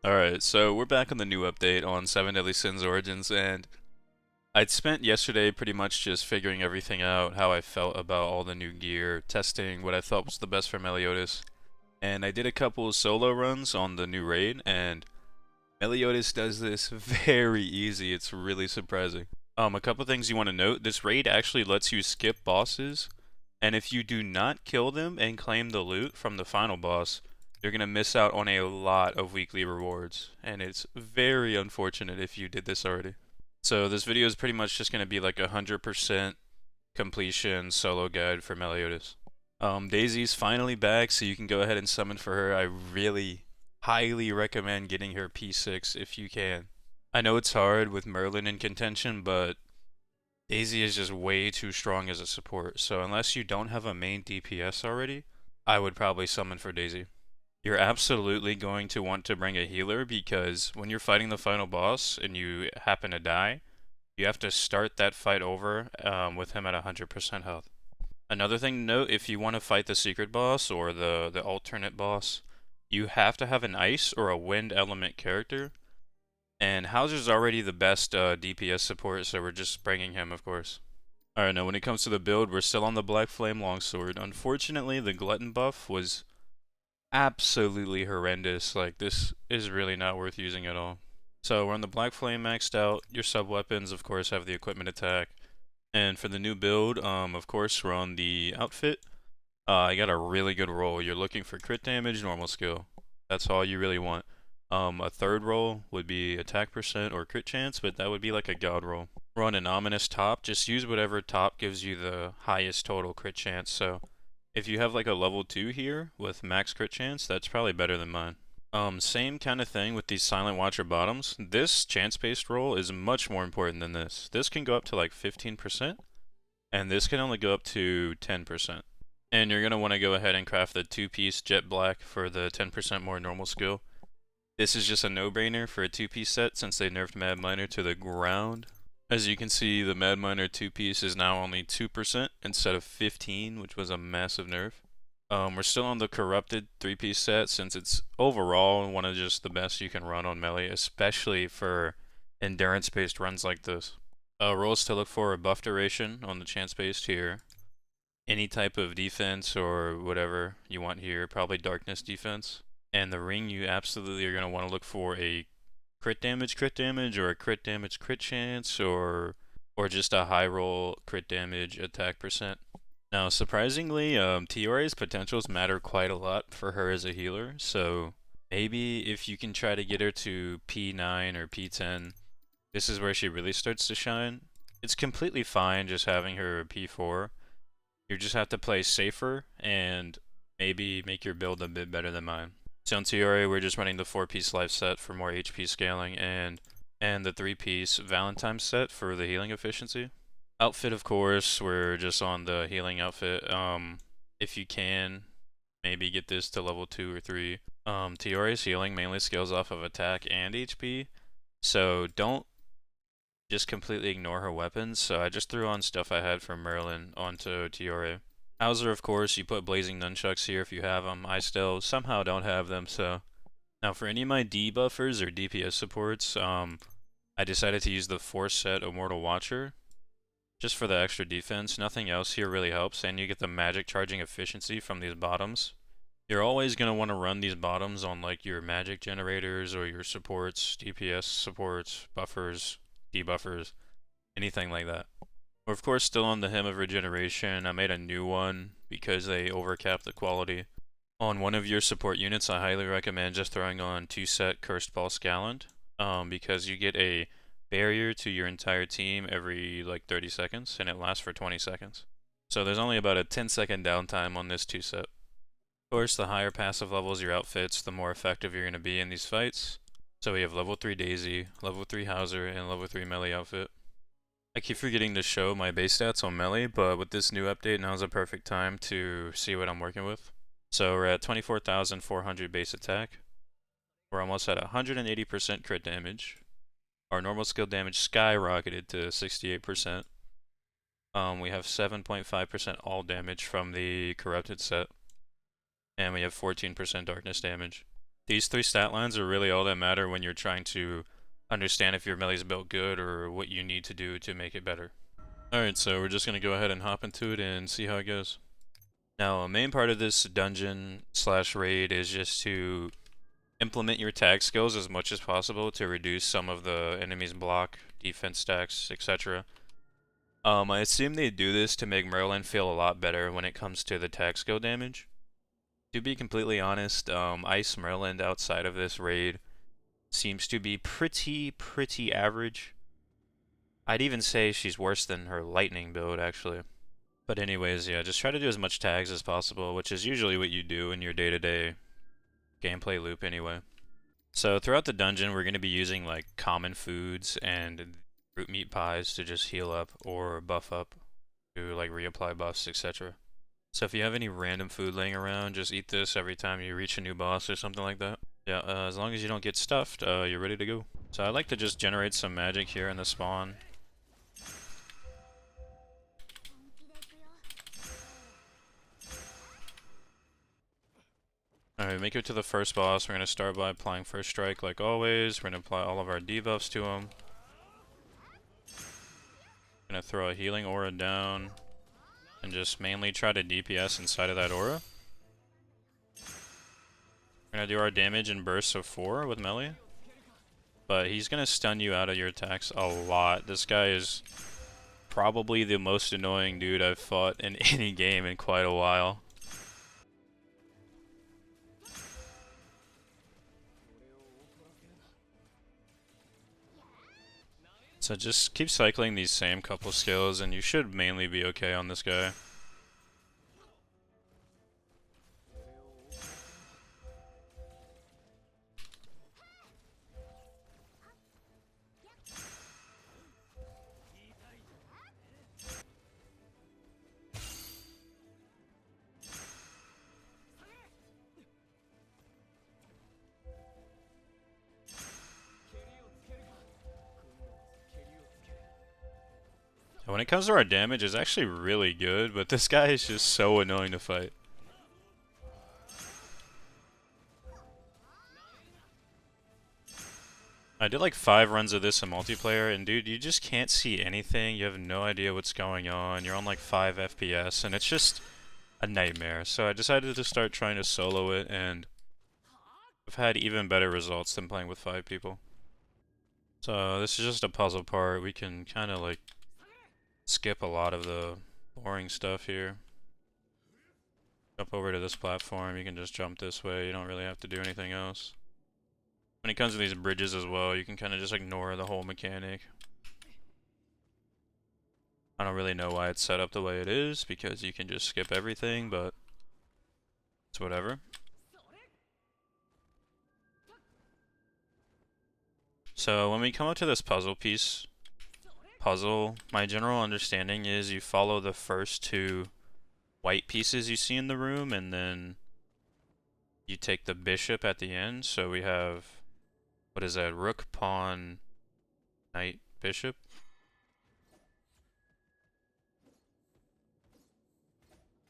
Alright, so we're back on the new update on 7 Deadly Sins Origins, and I'd spent yesterday pretty much just figuring everything out, how I felt about all the new gear, testing what I thought was the best for Meliodas, and I did a couple of solo runs on the new raid, and Meliodas does this very easy. It's really surprising. A couple things you want to note, this raid actually lets you skip bosses, and if you do not kill them and claim the loot from the final boss, you're going to miss out on a lot of weekly rewards, and it's very unfortunate if you did this already. So this video is pretty much just going to be like 100% completion solo guide for Meliodas. Daisy's finally back, so you can go ahead and summon for her. I really highly recommend getting her P6 if you can. I know it's hard with Merlin in contention, but Daisy is just way too strong as a support, so unless you don't have a main DPS already, I would probably summon for Daisy. You're absolutely going to want to bring a healer because when you're fighting the final boss and you happen to die, you have to start that fight over with him at 100% health. Another thing to note, if you want to fight the secret boss or the alternate boss, you have to have an ice or a wind element character, and Hauser's already the best DPS support, so we're just bringing him, of course. Alright, now when it comes to the build, we're still on the Black Flame Longsword. Unfortunately, the Glutton buff was absolutely horrendous. Like, this is really not worth using at all. So we're on the Black Flame maxed out. Your sub-weapons, of course, have the equipment attack. And for the new build, of course, we're on the outfit. I got a really good roll. You're looking for crit damage, normal skill. That's all you really want. A third roll would be attack percent or crit chance, but that would be like a god roll. We're on an ominous top. Just use whatever top gives you the highest total crit chance. So if you have like a level 2 here with max crit chance, that's probably better than mine. Same kind of thing with these Silent Watcher bottoms. This chance-based roll is much more important than this. This can go up to like 15%, and this can only go up to 10%. And you're going to want to go ahead and craft the 2-piece jet black for the 10% more normal skill. This is just a no-brainer for a 2-piece set since they nerfed Mad Miner to the ground. As you can see, the Mad Miner 2-piece is now only 2% instead of 15, which was a massive nerf. We're still on the corrupted 3-piece set since it's overall one of just the best you can run on melee, especially for endurance-based runs like this. Roles to look for a buff duration on the chance-based here. Any type of defense or whatever you want here, probably darkness defense. And the ring, you absolutely are going to want to look for a crit damage, or a crit damage crit chance, or just a high roll crit damage attack percent. Now, surprisingly, Tiore's potentials matter quite a lot for her as a healer, so maybe if you can try to get her to P9 or P10, this is where she really starts to shine. It's completely fine just having her P4. You just have to play safer and maybe make your build a bit better than mine. So on Tiore, we're just running the 4-piece life set for more HP scaling and the 3-piece Valentine set for the healing efficiency. Outfit, of course, we're just on the healing outfit. If you can, maybe get this to level 2 or 3. Tiore's healing mainly scales off of attack and HP, so don't just completely ignore her weapons. So I just threw on stuff I had from Merlin onto Tiore. Hauser, of course, you put blazing nunchucks here if you have them. I still somehow don't have them, so. Now for any of my debuffers or DPS supports, I decided to use the Force set Immortal Watcher just for the extra defense. Nothing else here really helps, and you get the magic charging efficiency from these bottoms. You're always going to want to run these bottoms on like your magic generators or your supports, DPS supports, buffers, debuffers, anything like that. We're of course still on the Hymn of Regeneration. I made a new one because they overcapped the quality. On one of your support units, I highly recommend just throwing on 2-set Cursed Ball Scaland, because you get a barrier to your entire team every like 30 seconds, and it lasts for 20 seconds. So there's only about a 10-second downtime on this 2-set. Of course, the higher passive levels your outfits, the more effective you're going to be in these fights. So we have level 3 Daisy, level 3 Hauser, and level 3 melee outfit. I keep forgetting to show my base stats on melee, but with this new update, now's a perfect time to see what I'm working with. So we're at 24,400 base attack. We're almost at 180% crit damage. Our normal skill damage skyrocketed to 68%. We have 7.5% all damage from the corrupted set. And we have 14% darkness damage. These three stat lines are really all that matter when you're trying to understand if your melee's built good or what you need to do to make it better. Alright, so we're just going to go ahead and hop into it and see how it goes. Now, a main part of this dungeon slash raid is just to implement your tag skills as much as possible to reduce some of the enemy's block, defense stacks, etc. I assume they do this to make Merlin feel a lot better when it comes to the tag skill damage. To be completely honest, Ice Merlin outside of this raid seems to be pretty average. I'd even say she's worse than her lightning build, actually. But anyways, yeah, just try to do as much tags as possible, which is usually what you do in your day-to-day gameplay loop anyway. So throughout the dungeon, we're going to be using like common foods and root meat pies to just heal up or buff up to like reapply buffs, etc. So if you have any random food laying around, just eat this every time you reach a new boss or something like that. Yeah, as long as you don't get stuffed, you're ready to go. So I like to just generate some magic here in the spawn. Alright, make it to the first boss. We're going to start by applying First Strike like always. We're going to apply all of our debuffs to him. Going to throw a healing aura down and just mainly try to DPS inside of that aura. We're going to do our damage in bursts of 4 with melee. But he's going to stun you out of your attacks a lot. This guy is probably the most annoying dude I've fought in any game in quite a while. So just keep cycling these same couple skills and you should mainly be okay on this guy. When it comes to our damage, it's actually really good, but this guy is just so annoying to fight. I did like 5 runs of this in multiplayer, and dude, you just can't see anything. You have no idea what's going on. You're on like 5 FPS, and it's just a nightmare. So I decided to start trying to solo it, and I've had even better results than playing with 5 people. So this is just a puzzle part. We can kind of like skip a lot of the boring stuff here. Jump over to this platform. You can just jump this way. You don't really have to do anything else. When it comes to these bridges as well, you can kind of just ignore the whole mechanic. I don't really know why it's set up the way it is, because you can just skip everything, but it's whatever. So when we come up to this puzzle, my general understanding is you follow the first 2 white pieces you see in the room, and then you take the bishop at the end. So we have, what is that, rook, pawn, knight, bishop.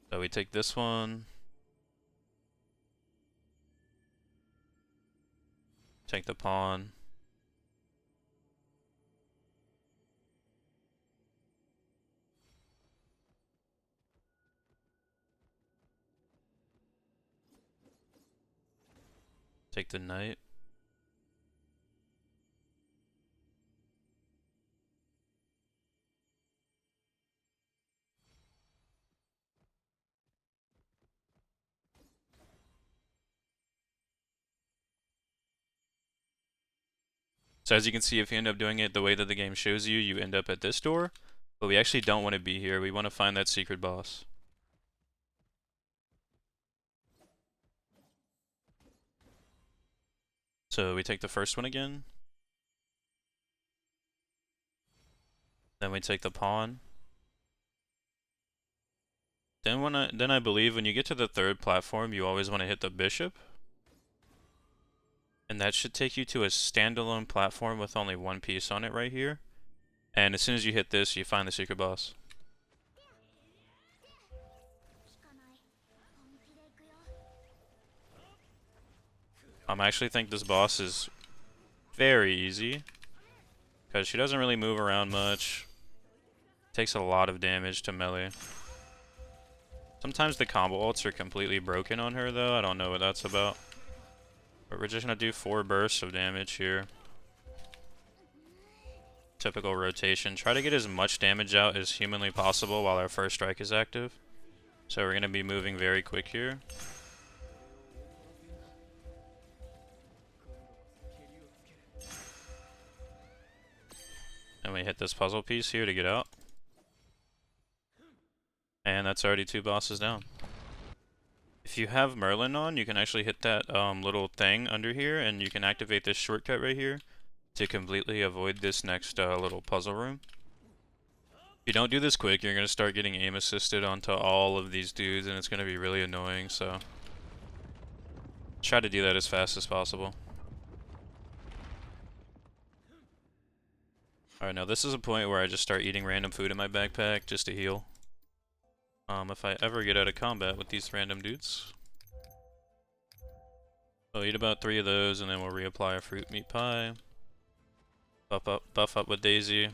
So we take this one, take the pawn, take the knight. So as you can see, if you end up doing it the way that the game shows you, you end up at this door. But we actually don't want to be here. We want to find that secret boss. So we take the first one again. Then we take the pawn. Then I believe when you get to the 3rd platform, you always want to hit the bishop. And that should take you to a standalone platform with only 1 piece on it right here. And as soon as you hit this, you find the secret boss. I actually think this boss is very easy because she doesn't really move around much. Takes a lot of damage to melee. Sometimes the combo ults are completely broken on her though. I don't know what that's about. But we're just gonna do 4 bursts of damage here. Typical rotation. Try to get as much damage out as humanly possible while our first strike is active. So we're gonna be moving very quick here. And we hit this puzzle piece here to get out. And that's already 2 bosses down. If you have Merlin on, you can actually hit that little thing under here, and you can activate this shortcut right here to completely avoid this next little puzzle room. If you don't do this quick, you're going to start getting aim assisted onto all of these dudes, and it's going to be really annoying, so try to do that as fast as possible. Alright, now this is a point where I just start eating random food in my backpack just to heal. If I ever get out of combat with these random dudes. I'll eat about 3 of those, and then we'll reapply a fruit meat pie. Buff up with Daisy.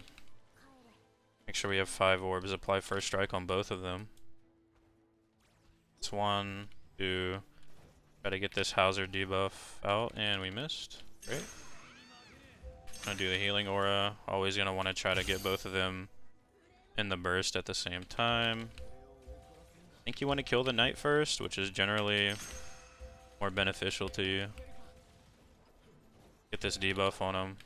Make sure we have 5 orbs. Apply first strike on both of them. It's 1, 2. Try to get this Hauser debuff out, and we missed. Great. Gonna do the healing aura. Always gonna want to try to get both of them in the burst at the same time. I think you want to kill the knight first, which is generally more beneficial to you. Get this debuff on him.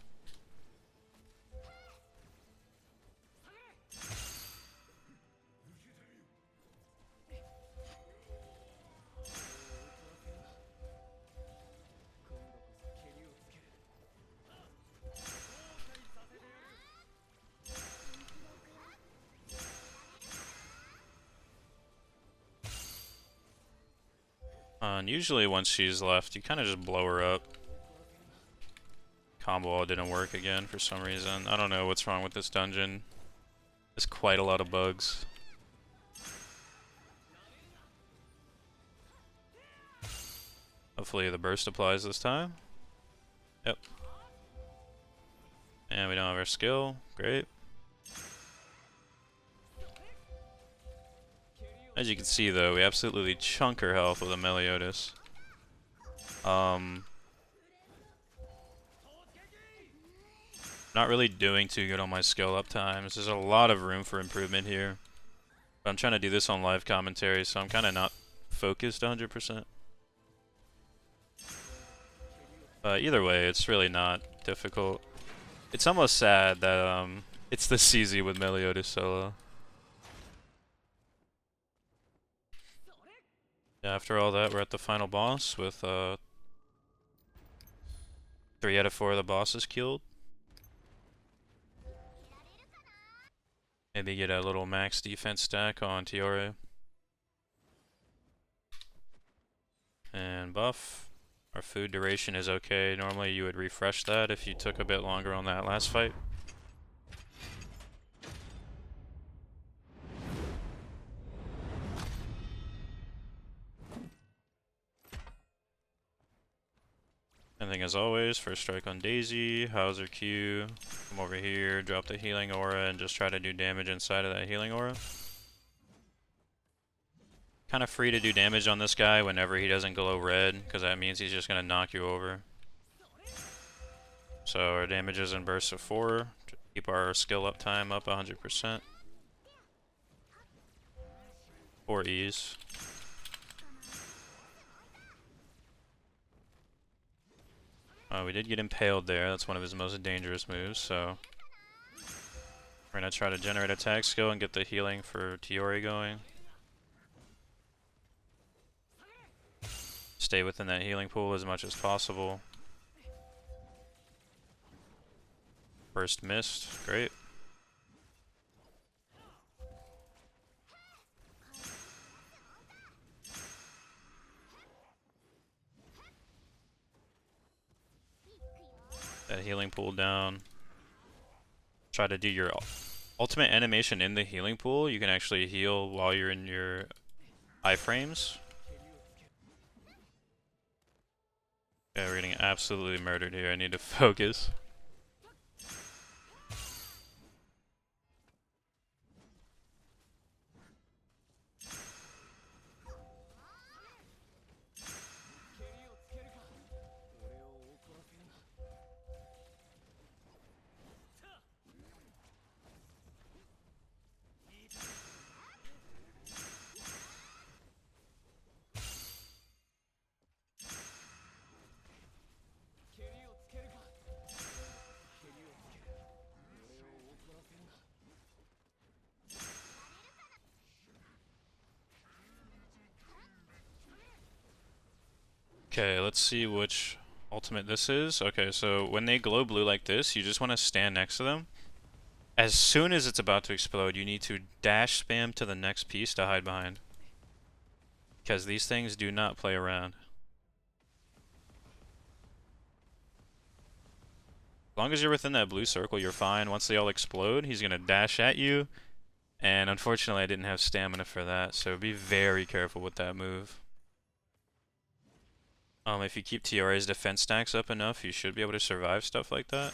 And usually once she's left, you kind of just blow her up. Combo all didn't work again for some reason. I don't know what's wrong with this dungeon. There's quite a lot of bugs. Hopefully the burst applies this time. Yep. And we don't have our skill. Great. As you can see though, we absolutely chunk her health with a Meliodas. Not really doing too good on my skill up times. There's a lot of room for improvement here. But I'm trying to do this on live commentary, so I'm kind of not focused 100%. Either way, it's really not difficult. It's almost sad that it's this easy with Meliodas solo. Yeah, after all that, we're at the final boss with 3 out of 4 of the bosses killed. Maybe get a little max defense stack on Tiore. And buff. Our food duration is okay. Normally you would refresh that if you took a bit longer on that last fight. And then as always, first strike on Daisy, Hauser Q, come over here, drop the healing aura, and just try to do damage inside of that healing aura. Kind of free to do damage on this guy whenever he doesn't glow red, because that means he's just going to knock you over. So our damage is in bursts of 4, to keep our skill up time up 100%. 4 E's. We did get impaled there, that's one of his most dangerous moves, so we're going to try to generate attack skill and get the healing for Tiore going. Stay within that healing pool as much as possible. First missed, great. That healing pool down. Try to do your ultimate animation in the healing pool. You can actually heal while you're in your iframes. Yeah, we're getting absolutely murdered here. I need to focus. Okay, let's see which ultimate this is. Okay, so when they glow blue like this, you just want to stand next to them. As soon as it's about to explode, you need to dash spam to the next piece to hide behind. Because these things do not play around. As long as you're within that blue circle, you're fine. Once they all explode, he's going to dash at you. And unfortunately, I didn't have stamina for that, so be very careful with that move. If you keep Tiara's defense stacks up enough, you should be able to survive stuff like that.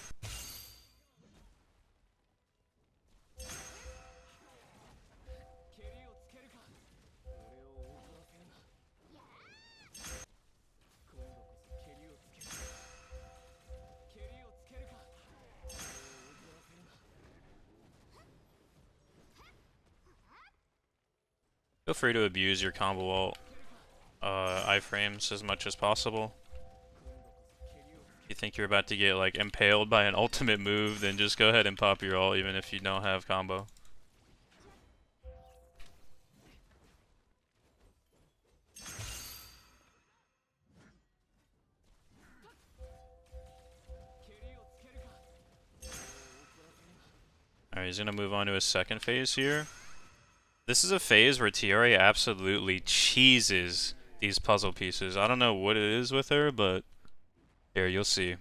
Feel free to abuse your combo ult iframes as much as possible. If you think you're about to get like impaled by an ultimate move, then just go ahead and pop your ult even if you don't have combo. Alright, he's gonna move on to his second phase here. This is a phase where Tiare absolutely cheeses these puzzle pieces. I don't know what it is with her, but here, you'll see.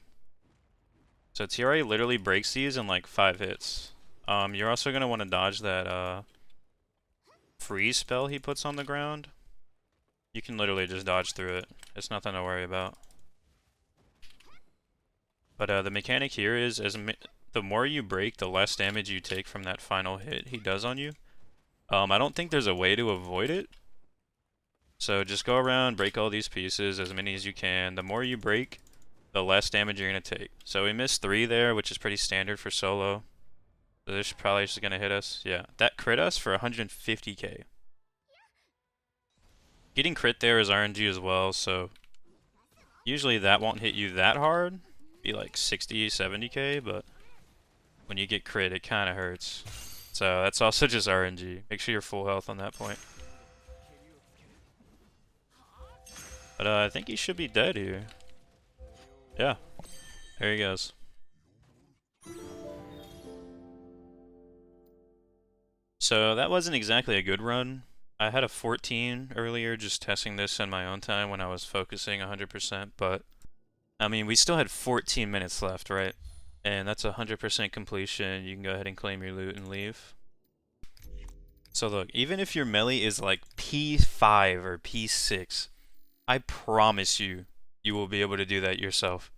So Tiare literally breaks these in like 5 hits. You're also gonna want to dodge that freeze spell he puts on the ground. You can literally just dodge through it. It's nothing to worry about. But the mechanic here is the more you break, the less damage you take from that final hit he does on you. I don't think there's a way to avoid it. So just go around, break all these pieces, as many as you can. The more you break, the less damage you're going to take. So we missed 3 there, which is pretty standard for solo. So this probably just going to hit us. Yeah, that crit us for 150k. Getting crit there is RNG as well, so usually that won't hit you that hard. Be like 60, 70k, but when you get crit, it kind of hurts. So that's also just RNG. Make sure you're full health on that point. But I think he should be dead here. Yeah, there he goes. So that wasn't exactly a good run. I had a 14 earlier just testing this in my own time when I was focusing 100%, but I mean, we still had 14 minutes left, right? And that's 100% completion. You can go ahead and claim your loot and leave. So look, even if your melee is like P5 or P6, I promise you, you will be able to do that yourself.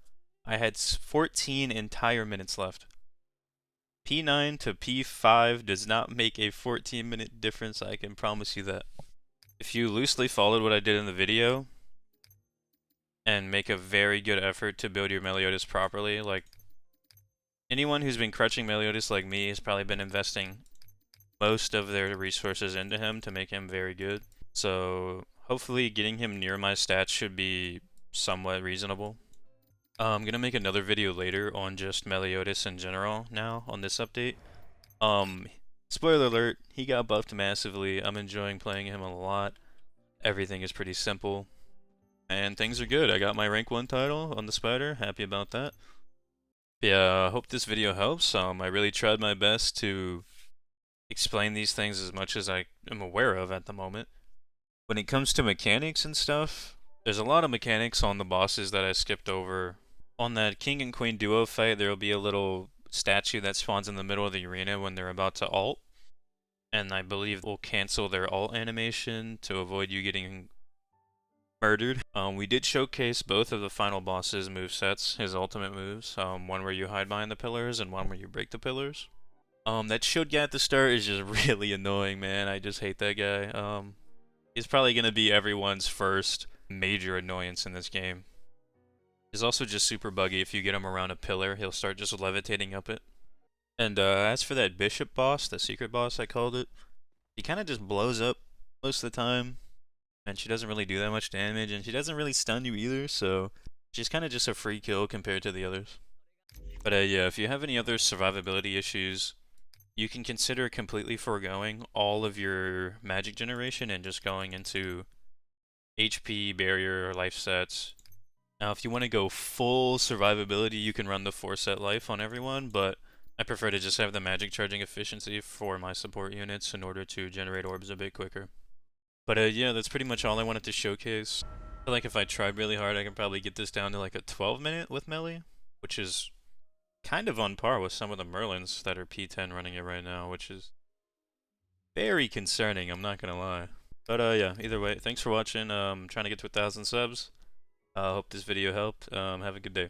I had 14 entire minutes left. P9 to P5 does not make a 14-minute difference, I can promise you that. If you loosely followed what I did in the video, and make a very good effort to build your Meliodas properly, like, anyone who's been crutching Meliodas like me has probably been investing most of their resources into him to make him very good. So hopefully getting him near my stats should be somewhat reasonable. I'm gonna make another video later on just Meliodas in general now on this update. Spoiler alert, he got buffed massively. I'm enjoying playing him a lot. Everything is pretty simple. And things are good. I got my rank 1 title on the spider. Happy about that. Yeah, I hope this video helps. I really tried my best to explain these things as much as I am aware of at the moment. When it comes to mechanics and stuff, there's a lot of mechanics on the bosses that I skipped over. On that King and Queen duo fight, there will be a little statue that spawns in the middle of the arena when they're about to ult. And I believe will cancel their ult animation to avoid you getting murdered. We did showcase both of the final boss's movesets, his ultimate moves. One where you hide behind the pillars and one where you break the pillars. That shield guy at the start is just really annoying, man. I just hate that guy. He's probably gonna be everyone's first major annoyance in this game. He's also just super buggy. If you get him around a pillar, he'll start just levitating up it. And as for that bishop boss, the secret boss I called it, he kind of just blows up most of the time, and she doesn't really do that much damage, and she doesn't really stun you either, so she's kind of just a free kill compared to the others. But yeah, if you have any other survivability issues, you can consider completely foregoing all of your magic generation and just going into HP, barrier, or life sets. Now, if you want to go full survivability, you can run the 4-set life on everyone, but I prefer to just have the magic charging efficiency for my support units in order to generate orbs a bit quicker. But yeah, that's pretty much all I wanted to showcase. I feel like if I tried really hard, I can probably get this down to like a 12-minute with Melee, which is kind of on par with some of the Merlins that are P10 running it right now, which is very concerning, I'm not gonna lie. But yeah, either way, thanks for watching. Trying to get to 1,000 subs. I hope this video helped. Have a good day.